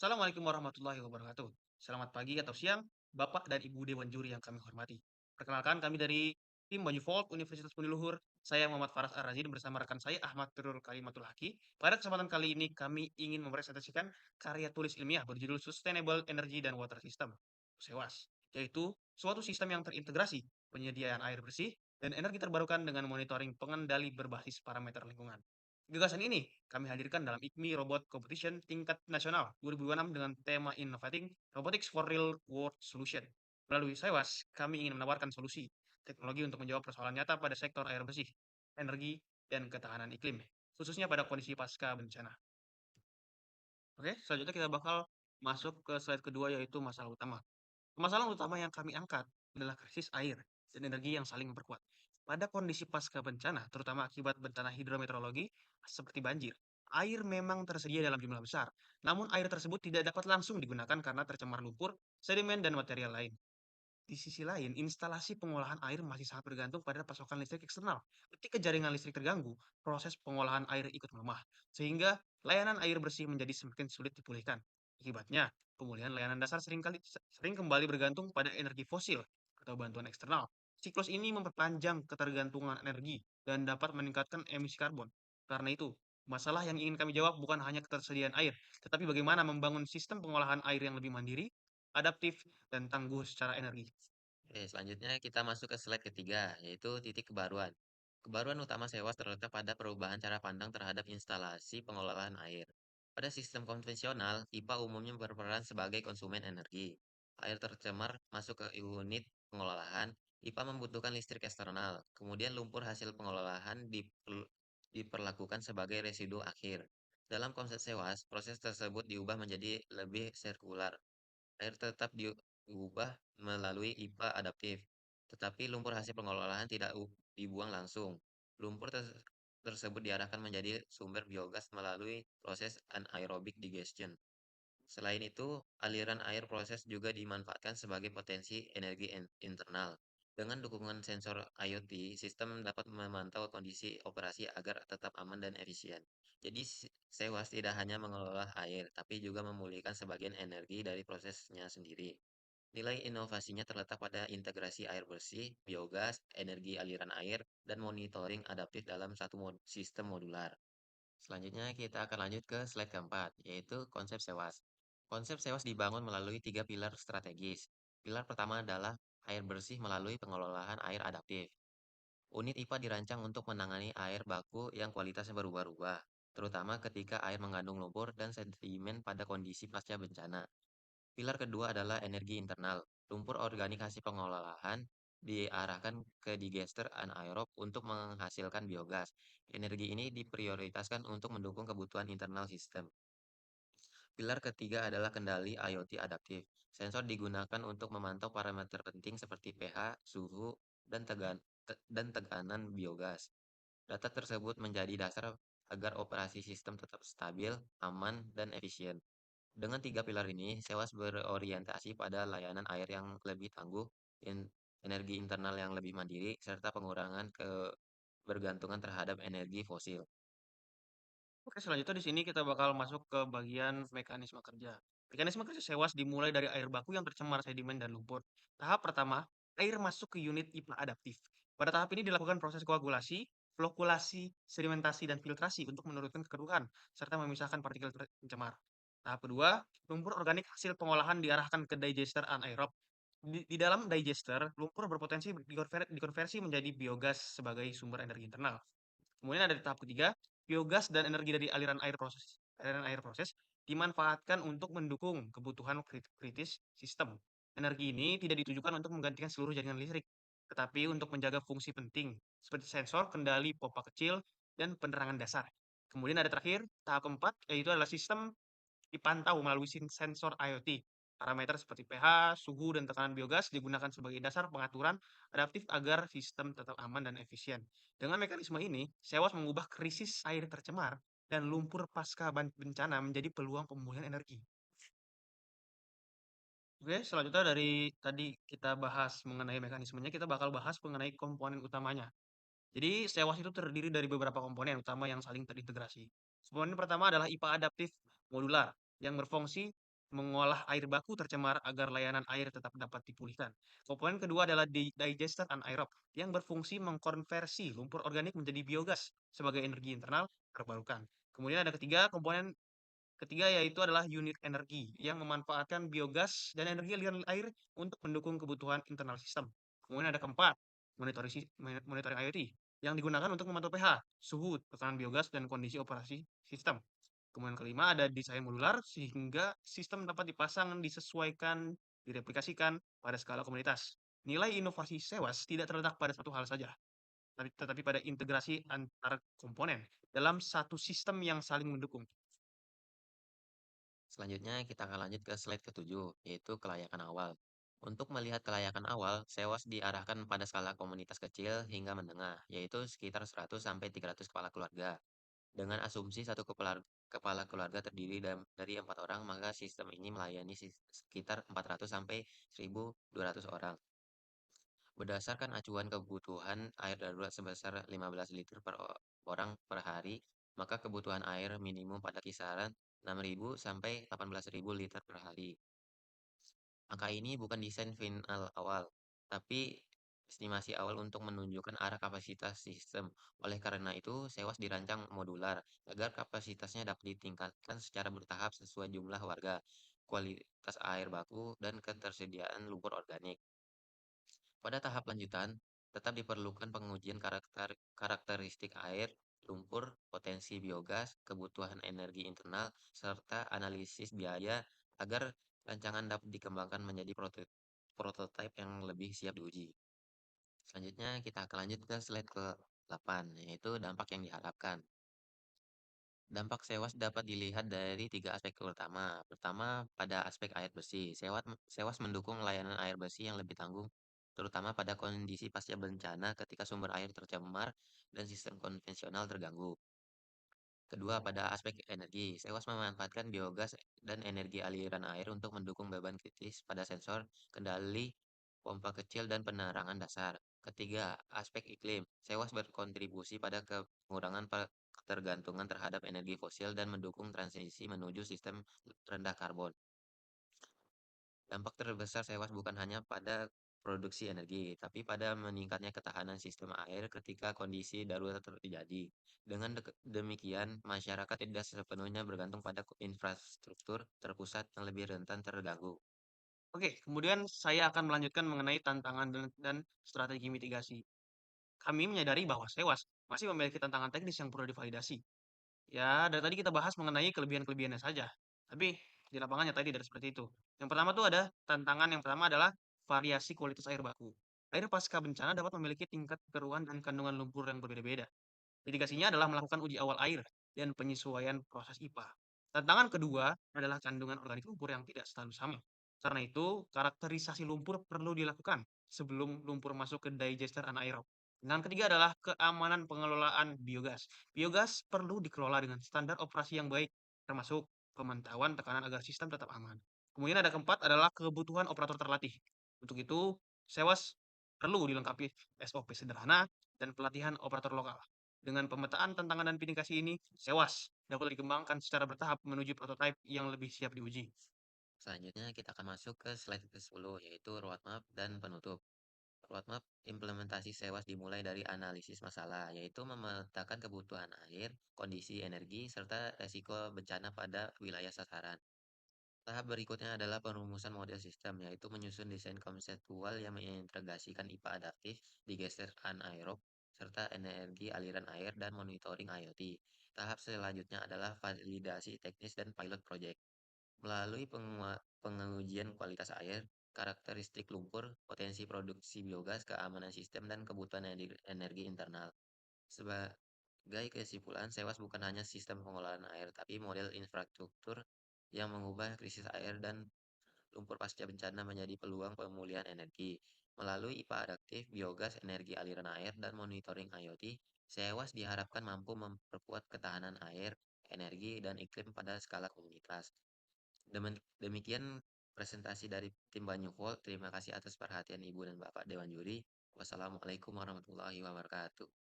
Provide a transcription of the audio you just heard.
Assalamualaikum warahmatullahi wabarakatuh. Selamat pagi atau siang, Bapak dan Ibu Dewan Juri yang kami hormati. Perkenalkan kami dari tim Banyu Vault Universitas Buniluhur. Saya Muhammad Faras Ar-Razin bersama rekan saya Ahmad Turul Kalimatul Haki. Pada kesempatan kali ini kami ingin mempresentasikan karya tulis ilmiah berjudul Sustainable Energy dan Water System, SEWAS, yaitu suatu sistem yang terintegrasi penyediaan air bersih dan energi terbarukan dengan monitoring pengendali berbasis parameter lingkungan. Gagasan ini kami hadirkan dalam IKMI Robot Competition tingkat nasional 2026 dengan tema Innovating Robotics for Real World Solution. Melalui SEWAS, kami ingin menawarkan solusi teknologi untuk menjawab persoalan nyata pada sektor air bersih, energi, dan ketahanan iklim, khususnya pada kondisi pasca bencana. Oke, selanjutnya kita bakal masuk ke slide kedua yaitu masalah utama. Permasalahan utama yang kami angkat adalah krisis air dan energi yang saling memperkuat. Pada kondisi pasca bencana, terutama akibat bencana hidrometeorologi seperti banjir, air memang tersedia dalam jumlah besar. Namun air tersebut tidak dapat langsung digunakan karena tercemar lumpur, sedimen, dan material lain. Di sisi lain, instalasi pengolahan air masih sangat bergantung pada pasokan listrik eksternal. Ketika jaringan listrik terganggu, proses pengolahan air ikut melemah, sehingga layanan air bersih menjadi semakin sulit dipulihkan. Akibatnya, pemulihan layanan dasar sering kembali bergantung pada energi fosil atau bantuan eksternal. Siklus ini memperpanjang ketergantungan energi dan dapat meningkatkan emisi karbon. Karena itu, masalah yang ingin kami jawab bukan hanya ketersediaan air, tetapi bagaimana membangun sistem pengolahan air yang lebih mandiri, adaptif, dan tangguh secara energi. Oke, selanjutnya kita masuk ke slide ketiga, yaitu titik kebaruan. Kebaruan utama SEWAS terletak pada perubahan cara pandang terhadap instalasi pengelolaan air. Pada sistem konvensional, IPA umumnya berperan sebagai konsumen energi. Air tercemar masuk ke unit pengolahan, IPA membutuhkan listrik eksternal. Kemudian lumpur hasil pengolahan diperlakukan sebagai residu akhir. Dalam konsep SEWAS, proses tersebut diubah menjadi lebih sirkular. Air tetap diubah melalui IPA adaptif, tetapi lumpur hasil pengolahan tidak dibuang langsung. Lumpur tersebut diarahkan menjadi sumber biogas melalui proses anaerobic digestion. Selain itu, aliran air proses juga dimanfaatkan sebagai potensi energi internal. Dengan dukungan sensor IoT, sistem dapat memantau kondisi operasi agar tetap aman dan efisien. Jadi, SEWAS tidak hanya mengelola air, tapi juga memulihkan sebagian energi dari prosesnya sendiri. Nilai inovasinya terletak pada integrasi air bersih, biogas, energi aliran air, dan monitoring adaptif dalam satu sistem modular. Selanjutnya kita akan lanjut ke slide keempat, yaitu konsep SEWAS. Konsep SEWAS dibangun melalui tiga pilar strategis. Pilar pertama adalah air bersih melalui pengelolaan air adaptif. Unit IPA dirancang untuk menangani air baku yang kualitasnya berubah-ubah, terutama ketika air mengandung lumpur dan sedimen pada kondisi pasca bencana. Pilar kedua adalah energi internal. Lumpur organik hasil pengolahan diarahkan ke digester anaerob untuk menghasilkan biogas. Energi ini diprioritaskan untuk mendukung kebutuhan internal sistem. Pilar ketiga adalah kendali IoT adaptif. Sensor digunakan untuk memantau parameter penting seperti pH, suhu, dan tekanan biogas. Data tersebut menjadi dasar agar operasi sistem tetap stabil, aman, dan efisien. Dengan tiga pilar ini, SEWAS berorientasi pada layanan air yang lebih tangguh, energi internal yang lebih mandiri, serta pengurangan kebergantungan terhadap energi fosil. Oke, selanjutnya di sini kita bakal masuk ke bagian mekanisme kerja. Mekanisme kerja SEWAS dimulai dari air baku yang tercemar sedimen dan lumpur. Tahap pertama, air masuk ke unit IPA adaptif. Pada tahap ini dilakukan proses koagulasi, flokulasi, sedimentasi, dan filtrasi untuk menurunkan kekeruhan, serta memisahkan partikel pencemar. Tahap kedua, lumpur organik hasil pengolahan diarahkan ke digester anaerob. Di dalam digester, lumpur berpotensi dikonversi menjadi biogas sebagai sumber energi internal. Kemudian ada di tahap ketiga, biogas dan energi dari aliran air proses dimanfaatkan untuk mendukung kebutuhan kritis sistem. Energi ini tidak ditujukan untuk menggantikan seluruh jaringan listrik, tetapi untuk menjaga fungsi penting seperti sensor, kendali pompa kecil, dan penerangan dasar. Kemudian ada terakhir, tahap keempat, yaitu adalah sistem dipantau melalui sensor IoT. Parameter seperti pH, suhu, dan tekanan biogas digunakan sebagai dasar pengaturan adaptif agar sistem tetap aman dan efisien. Dengan mekanisme ini, SEWAS mengubah krisis air tercemar dan lumpur pasca bencana menjadi peluang pemulihan energi. Oke, selanjutnya dari tadi kita bahas mengenai mekanismenya, kita bakal bahas mengenai komponen utamanya. Jadi SEWAS itu terdiri dari beberapa komponen utama yang saling terintegrasi. Komponen pertama adalah IPA adaptif modular yang berfungsi mengolah air baku tercemar agar layanan air tetap dapat dipulihkan. Komponen kedua adalah digester anaerob yang berfungsi mengkonversi lumpur organik menjadi biogas sebagai energi internal terbarukan. Kemudian ada komponen ketiga yaitu adalah unit energi yang memanfaatkan biogas dan energi aliran air untuk mendukung kebutuhan internal sistem. Kemudian ada keempat, monitoring IoT yang digunakan untuk memantau pH, suhu, tekanan biogas, dan kondisi operasi sistem. Kemudian kelima ada desain modular sehingga sistem dapat dipasang, disesuaikan, direplikasikan pada skala komunitas. Nilai inovasi Sewas tidak terletak pada satu hal saja, tetapi pada integrasi antar komponen dalam satu sistem yang saling mendukung. Selanjutnya kita akan lanjut ke slide ketujuh, yaitu kelayakan awal. Untuk melihat kelayakan awal, sewas diarahkan pada skala komunitas kecil hingga menengah, yaitu sekitar 100 sampai 300 kepala keluarga. Dengan asumsi satu kepala keluarga terdiri dari 4 orang, maka sistem ini melayani sekitar 400 sampai 1.200 orang. Berdasarkan acuan kebutuhan air darurat sebesar 15 liter per orang per hari, maka kebutuhan air minimum pada kisaran 6.000 sampai 18.000 liter per hari. Angka ini bukan desain final awal, tapi estimasi awal untuk menunjukkan arah kapasitas sistem. Oleh karena itu, sewas dirancang modular agar kapasitasnya dapat ditingkatkan secara bertahap sesuai jumlah warga, kualitas air baku, dan ketersediaan lumpur organik. Pada tahap lanjutan, tetap diperlukan pengujian karakteristik air, lumpur, potensi biogas, kebutuhan energi internal, serta analisis biaya agar rancangan dapat dikembangkan menjadi prototipe yang lebih siap diuji. Selanjutnya kita akan lanjut ke slide ke-8, yaitu dampak yang diharapkan. Dampak sewas dapat dilihat dari tiga aspek utama. Pertama, pada aspek air bersih. Sewas mendukung layanan air bersih yang lebih tangguh, terutama pada kondisi pasca bencana ketika sumber air tercemar dan sistem konvensional terganggu. Kedua, pada aspek energi. Sewas memanfaatkan biogas dan energi aliran air untuk mendukung beban kritis pada sensor, kendali, pompa kecil, dan penerangan dasar. Ketiga, aspek iklim. Sewas berkontribusi pada pengurangan ketergantungan terhadap energi fosil dan mendukung transisi menuju sistem rendah karbon. Dampak terbesar sewas bukan hanya pada produksi energi, tapi pada meningkatnya ketahanan sistem air ketika kondisi darurat terjadi. Dengan demikian, masyarakat tidak sepenuhnya bergantung pada infrastruktur terpusat yang lebih rentan terganggu. Oke, kemudian saya akan melanjutkan mengenai tantangan dan strategi mitigasi. Kami menyadari bahwa Sewas masih memiliki tantangan teknis yang perlu divalidasi. Ya, dari tadi kita bahas mengenai kelebihan-kelebihannya saja. Tapi di lapangannya tadi tidak seperti itu. Yang pertama tuh ada tantangan yang pertama adalah variasi kualitas air baku. Air pasca bencana dapat memiliki tingkat keruan dan kandungan lumpur yang berbeda-beda. Mitigasinya adalah melakukan uji awal air dan penyesuaian proses IPA. Tantangan kedua adalah kandungan organik lumpur yang tidak selalu sama. Karena itu, karakterisasi lumpur perlu dilakukan sebelum lumpur masuk ke digester anaerob. Tantangan ketiga adalah keamanan pengelolaan biogas. Biogas perlu dikelola dengan standar operasi yang baik, termasuk pemantauan tekanan agar sistem tetap aman. Kemudian ada keempat adalah kebutuhan operator terlatih. Untuk itu, Sewas perlu dilengkapi SOP sederhana dan pelatihan operator lokal. Dengan pemetaan tantangan dan mitigasi ini, Sewas dapat dikembangkan secara bertahap menuju prototipe yang lebih siap diuji. Selanjutnya kita akan masuk ke slide ke-10, yaitu roadmap dan penutup. Roadmap implementasi sewas dimulai dari analisis masalah, yaitu memetakan kebutuhan air, kondisi energi, serta resiko bencana pada wilayah sasaran. Tahap berikutnya adalah perumusan model sistem, yaitu menyusun desain konseptual yang mengintegrasikan IPA adaptif, digester anaerob, serta energi aliran air dan monitoring IoT. Tahap selanjutnya adalah validasi teknis dan pilot project. Melalui pengujian kualitas air, karakteristik lumpur, potensi produksi biogas, keamanan sistem, dan kebutuhan energi internal. Sebagai kesimpulan, sewas bukan hanya sistem pengolahan air, tapi model infrastruktur yang mengubah krisis air dan lumpur pasca bencana menjadi peluang pemulihan energi. Melalui IPA adaptif, biogas, energi aliran air, dan monitoring IoT, sewas diharapkan mampu memperkuat ketahanan air, energi, dan iklim pada skala komunitas. Demikian presentasi dari tim Banyu Volt. Terima kasih atas perhatian Ibu dan Bapak Dewan Juri. Wassalamualaikum warahmatullahi wabarakatuh.